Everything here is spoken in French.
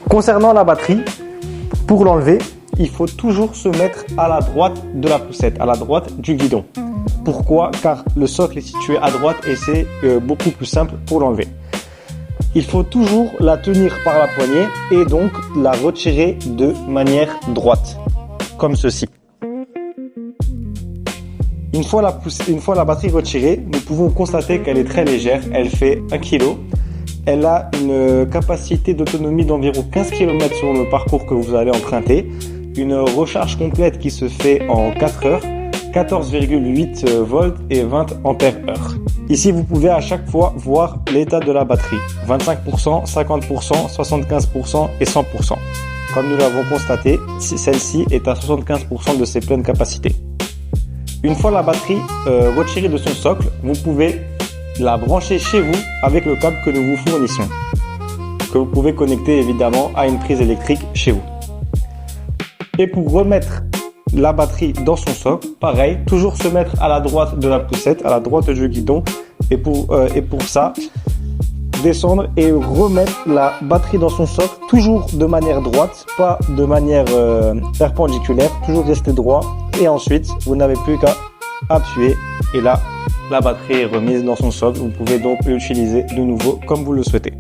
Concernant la batterie, pour l'enlever, il faut toujours se mettre à la droite de la poussette, à la droite du guidon. Pourquoi? Car le socle est situé à droite et c'est beaucoup plus simple pour l'enlever. Il faut toujours la tenir par la poignée et donc la retirer de manière droite, comme ceci. Une fois la batterie retirée, nous pouvons constater qu'elle est très légère, elle fait 1 kg. Elle a une capacité d'autonomie d'environ 15 km sur le parcours que vous allez emprunter. Une recharge complète qui se fait en 4 heures, 14,8 volts et 20 ampères heure. Ici, vous pouvez à chaque fois voir l'état de la batterie. 25%, 50%, 75% et 100%. Comme nous l'avons constaté, celle-ci est à 75% de ses pleines capacités. Une fois la batterie retirée de son socle, vous pouvez la brancher chez vous avec le câble que nous vous fournissons, que vous pouvez connecter évidemment à une prise électrique chez vous. Et pour remettre la batterie dans son socle, pareil, toujours se mettre à la droite de la poussette, à la droite du guidon, et pour ça, descendre et remettre la batterie dans son socle, toujours de manière droite, pas de manière perpendiculaire, toujours rester droit, et ensuite, vous n'avez plus qu'à appuyer, et là, la batterie est remise dans son socle. Vous pouvez donc l'utiliser de nouveau comme vous le souhaitez.